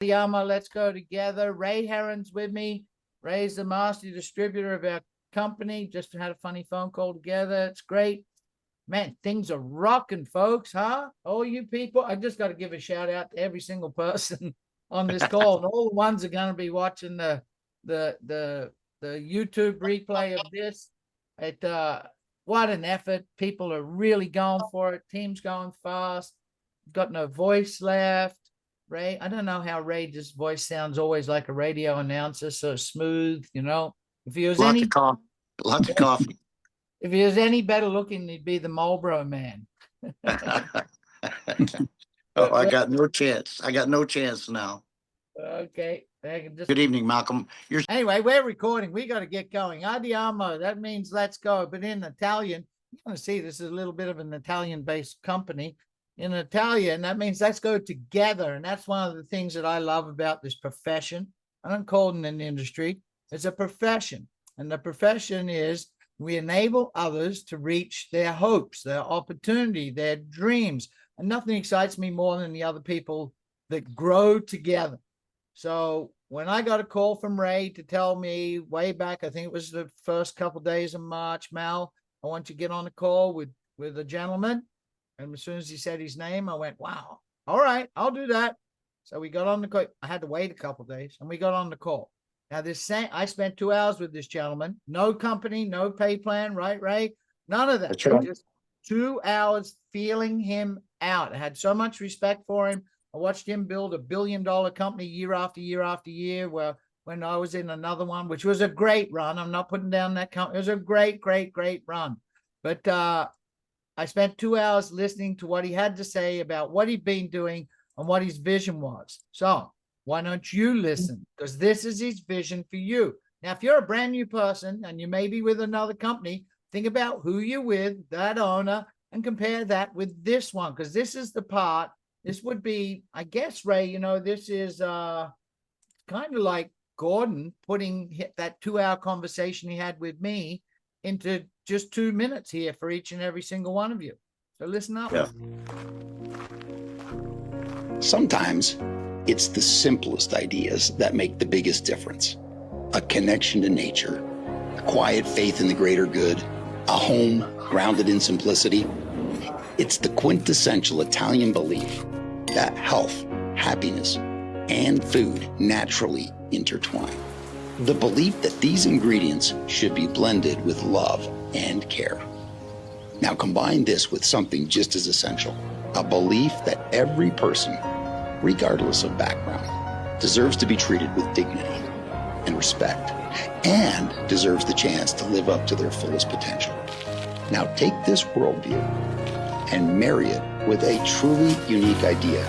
Oliamo, let's go together. Ray Herron's with me. Ray's the master distributor of our company. Just had a funny phone call together. It's great. Man, things are rocking, folks, huh? All you people, I just got to give a shout out to every single person on this call. And all the ones are going to be watching the YouTube replay of this. What an effort. People are really going for it. Team's going fast. Got no voice left. Ray, I don't know how Ray's voice sounds always like a radio announcer, so smooth, you know. If he was lots of coffee. If he was any better looking, he'd be the Marlboro man. Oh, I got no chance. I got no chance now. Okay. Good evening, Malcolm. Anyway, we're recording. We got to get going. Andiamo, that means let's go. But in Italian, you're going to see this is a little bit of an Italian-based company. In Italian, that means let's go together. And that's one of the things that I love about this profession. I don't call it an industry. It's a profession. And the profession is we enable others to reach their hopes, their opportunity, their dreams. And nothing excites me more than the other people that grow together. So when I got a call from Ray to tell me way back, I think it was the first couple of days of March, Mal, I want you to get on a call with a gentleman. And as soon as he said his name, I went, wow, all right, I'll do that. So we got on the call. I had to wait a couple of days and we got on the call. Now I spent 2 hours with this gentleman, no company, no pay plan, right, Ray? None of that. That's right. Just 2 hours feeling him out. I had so much respect for him. I watched him build $1 billion company year after year after year. Well, when I was in another one, which was a great run. I'm not putting down that company. It was a great, great, great run. But I spent 2 hours listening to what he had to say about what he'd been doing and what his vision was. So why don't you listen? Because this is his vision for you. Now, if you're a brand new person and you may be with another company, think about who you're with, that owner, and compare that with this one. Because this is the part, this would be, I guess, Ray, you know, this is kind of like Gordon putting that 2 hour conversation he had with me into just 2 minutes here for each and every single one of you. So listen up. Yeah. Sometimes it's the simplest ideas that make the biggest difference. A connection to nature, a quiet faith in the greater good, a home grounded in simplicity. It's the quintessential Italian belief that health, happiness, and food naturally intertwine. The belief that these ingredients should be blended with love and care. Now combine this with something just as essential, a belief that every person, regardless of background, deserves to be treated with dignity and respect, and deserves the chance to live up to their fullest potential. Now take this worldview and marry it with a truly unique idea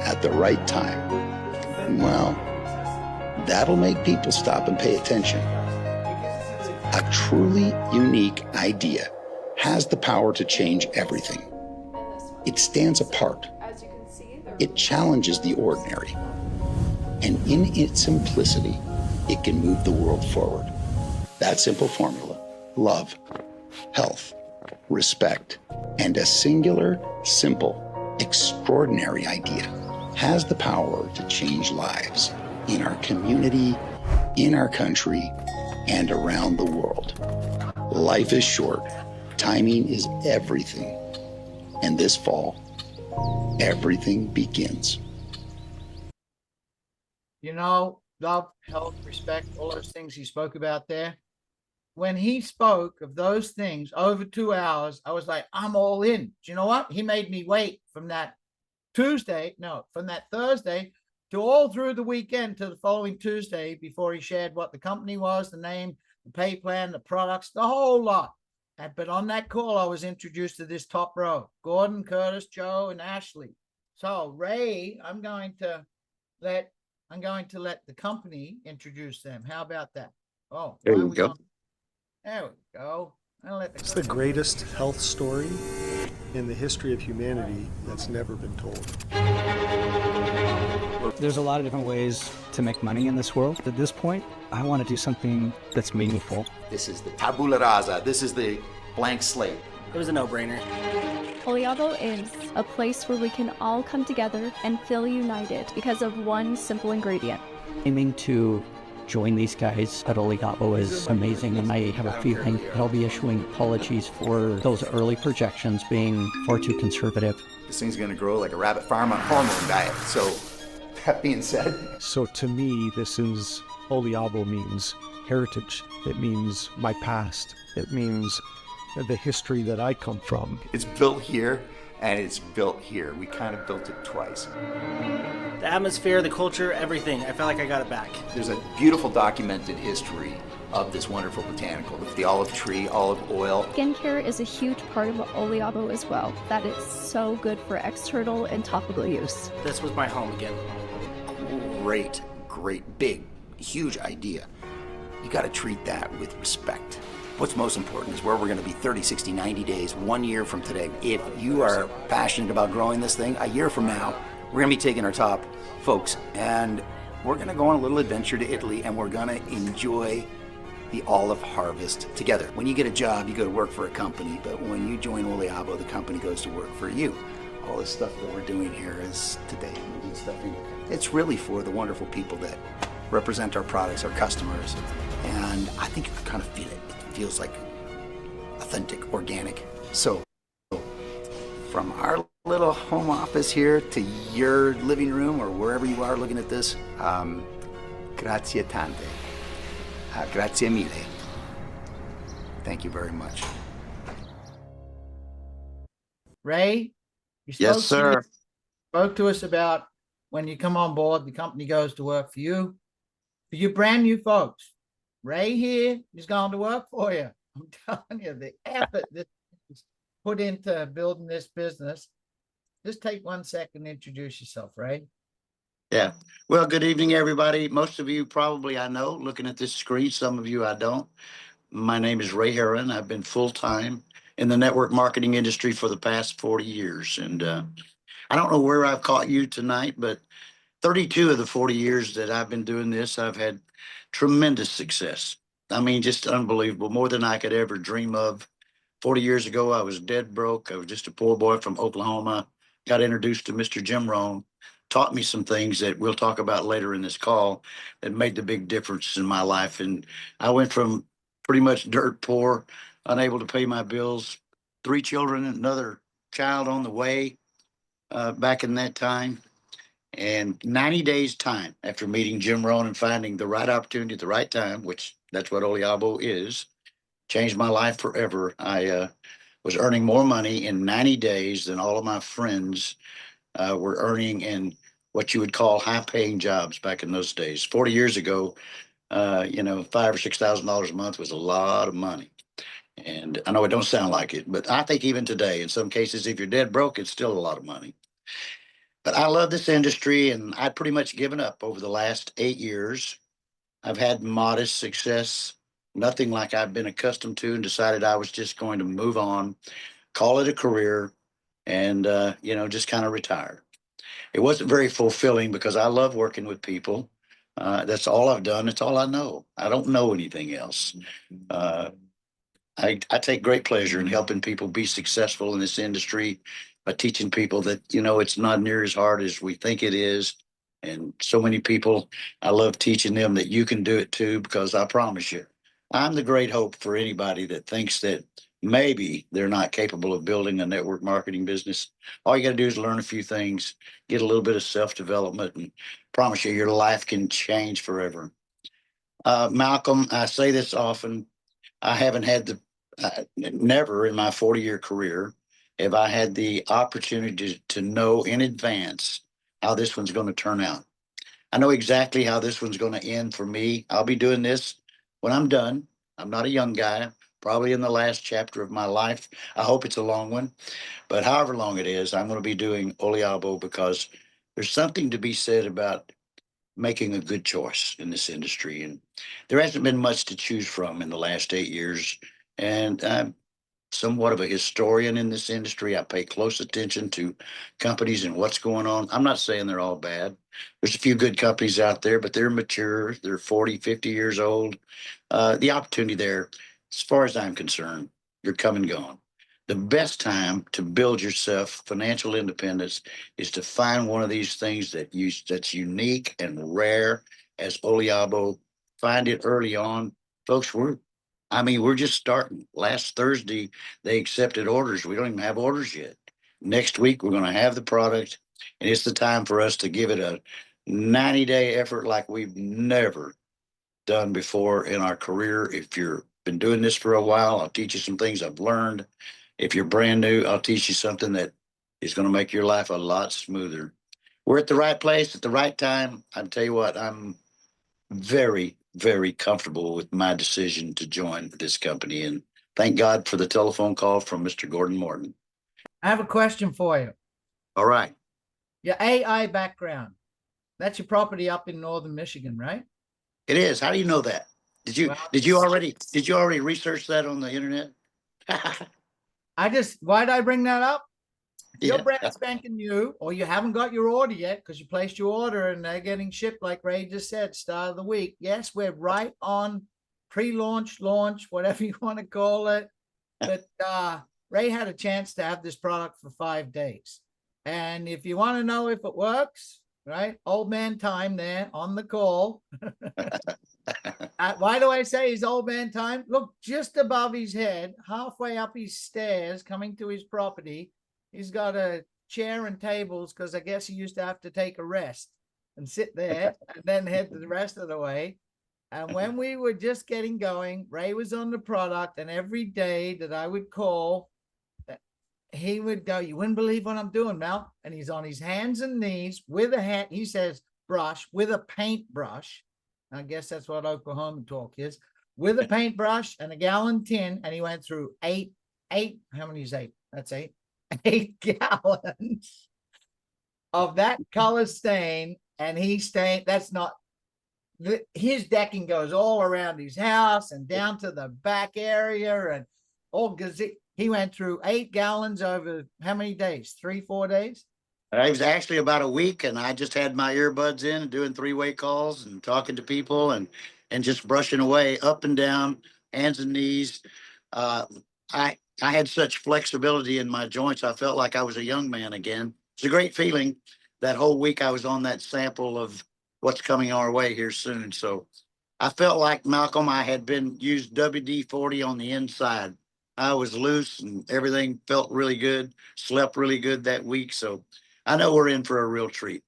at the right time. Well, that'll make people stop and pay attention. A truly unique idea has the power to change everything. It stands apart. It challenges the ordinary. And in its simplicity, it can move the world forward. That simple formula, love, health, respect, and a singular, simple, extraordinary idea has the power to change lives in our community, in our country, and around the world. Life is short. Timing is everything. And this fall, everything begins. You know, love, health, respect, all those things he spoke about there. When he spoke of those things over 2 hours, I was like, I'm all in. Do you know what? He made me wait from that Thursday to all through the weekend to the following Tuesday before he shared what the company was, the name, the pay plan, the products, the whole lot. But on that call, I was introduced to this top row, Gordon, Curtis, Joe, and Ashley. So Ray, I'm going to let the company introduce them. How about that? Oh, there you go. There we go. It's the greatest health story in the history of humanity that's never been told. There's a lot of different ways to make money in this world. At this point, I want to do something that's meaningful. This is the tabula rasa. This is the blank slate. It was a no-brainer. Oliabo is a place where we can all come together and feel united because of one simple ingredient. Aiming to join these guys at Oliabo is amazing, and I have a feeling that I'll be issuing apologies for those early projections being far too conservative. This thing's going to grow like a rabbit farm on a hormone diet. So, that being said, So to me, this is Oliabo means heritage. It means my past. It means the history that I come from. it's built here and it's built here. We kind of built it twice. The atmosphere, the culture, everything. I felt like I got it back. There's a beautiful documented history of this wonderful botanical. The olive tree, olive oil. Skincare is a huge part of Oliabo as well. That is so good for external and topical use. This was my home again. Great, big, huge idea. You got to treat that with respect. What's most important is where we're going to be 30, 60, 90 days, 1 year from today. If you are passionate about growing this thing, a year from now, we're going to be taking our top folks and we're going to go on a little adventure to Italy and we're going to enjoy the olive harvest together. When you get a job, you go to work for a company, but when you join Oliabo, the company goes to work for you. All this stuff that we're doing here is today, moving stuff in. It's really for the wonderful people that represent our products, our customers, and I think you can kind of feel it. It feels like authentic, organic. So, from our little home office here to your living room or wherever you are looking at this, grazie tante. Grazie mille. Thank you very much. Ray, you Yes, sir. spoke to us about when you come on board, the company goes to work for you. For you brand new folks, Ray here is going to work for you. I'm telling you, the effort that is put into building this business. Just take 1 second to introduce yourself, Ray. Yeah. Well, good evening, everybody. Most of you probably I know looking at this screen. Some of you I don't. My name is Ray Herron. I've been full-time in the network marketing industry for the past 40 years. And I don't know where I've caught you tonight, but 32 of the 40 years that I've been doing this, I've had tremendous success. I mean, just unbelievable, more than I could ever dream of. 40 years ago, I was dead broke. I was just a poor boy from Oklahoma, got introduced to Mr. Jim Rohn, taught me some things that we'll talk about later in this call that made the big difference in my life. And I went from pretty much dirt poor, unable to pay my bills, 3 children, another child on the way back in that time. And 90 days time after meeting Jim Rohn and finding the right opportunity at the right time, which that's what Oliabo is, changed my life forever. I was earning more money in 90 days than all of my friends were earning in what you would call high-paying jobs back in those days. 40 years ago, $5,000 or $6,000 a month was a lot of money. And I know it don't sound like it, but I think even today, in some cases, if you're dead broke, it's still a lot of money. But I love this industry, and I'd pretty much given up over the last 8 years. I've had modest success, nothing like I've been accustomed to, and decided I was just going to move on, call it a career, and, just kind of retire. It wasn't very fulfilling because I love working with people. That's all I've done. It's all I know. I don't know anything else. I take great pleasure in helping people be successful in this industry by teaching people that, it's not near as hard as we think it is. And so many people, I love teaching them that you can do it too, because I promise you, I'm the great hope for anybody that thinks that maybe they're not capable of building a network marketing business. All you got to do is learn a few things, get a little bit of self-development, and promise you your life can change forever. Malcolm, I say this often, I haven't had never in my 40-year career have I had the opportunity to know in advance how this one's going to turn out. I know exactly how this one's going to end for me. I'll be doing this when I'm done. I'm not a young guy, probably in the last chapter of my life. I hope it's a long one, but however long it is, I'm going to be doing Oliabo because there's something to be said about making a good choice in this industry. And there hasn't been much to choose from in the last 8 years. And I'm somewhat of a historian in this industry. I pay close attention to companies and what's going on. I'm not saying they're all bad. There's a few good companies out there, but they're mature. They're 40, 50 years old. The opportunity there, as far as I'm concerned, you're come and gone. The best time to build yourself financial independence is to find one of these things that's unique and rare as Oliabo. Find it early on. Folks, we're just starting. Last Thursday, they accepted orders. We don't even have orders yet. Next week, we're going to have the product, and it's the time for us to give it a 90-day effort like we've never done before in our career. If you've been doing this for a while, I'll teach you some things I've learned. If you're brand new, I'll teach you something that is going to make your life a lot smoother. We're at the right place at the right time. I'll tell you what, I'm very, very comfortable with my decision to join this company. And thank God for the telephone call from Mr. Gordon Morton. I have a question for you. All right. Your AI background, that's your property up in northern Michigan, right? It is. How do you know that? Did you already research that on the internet? Why'd I bring that up? You're Yeah. brand spanking new, or you haven't got your order yet because you placed your order and they're getting shipped, like Ray just said, start of the week. Yes, we're right on pre-launch, launch, whatever you want to call it. But Ray had a chance to have this product for 5 days. And if you want to know if it works, right? Old man time there on the call. Why do I say he's old man time? Look, just above his head, halfway up his stairs, coming to his property, he's got a chair and tables because I guess he used to have to take a rest and sit there and then head the rest of the way. And when we were just getting going, Ray was on the product, and every day that I would call, he would go, "You wouldn't believe what I'm doing, Mel." And he's on his hands and knees with a hand, he says, brush, with a paintbrush. I guess that's what Oklahoma talk is. With a paintbrush and a gallon tin, and he went through eight, how many is 8? That's 8. 8 gallons of that color stain, and he stained, that's not, his decking goes all around his house and down to the back area and all, because he went through 8 gallons over how many days? 3-4 days? It was actually about a week, and I just had my earbuds in and doing 3-way calls and talking to people and just brushing away up and down, hands and knees. I had such flexibility in my joints. I felt like I was a young man again. It's a great feeling. That whole week I was on that sample of what's coming our way here soon. So I felt like, Malcolm, I had been used WD-40 on the inside. I was loose and everything felt really good, slept really good that week. So I know we're in for a real treat.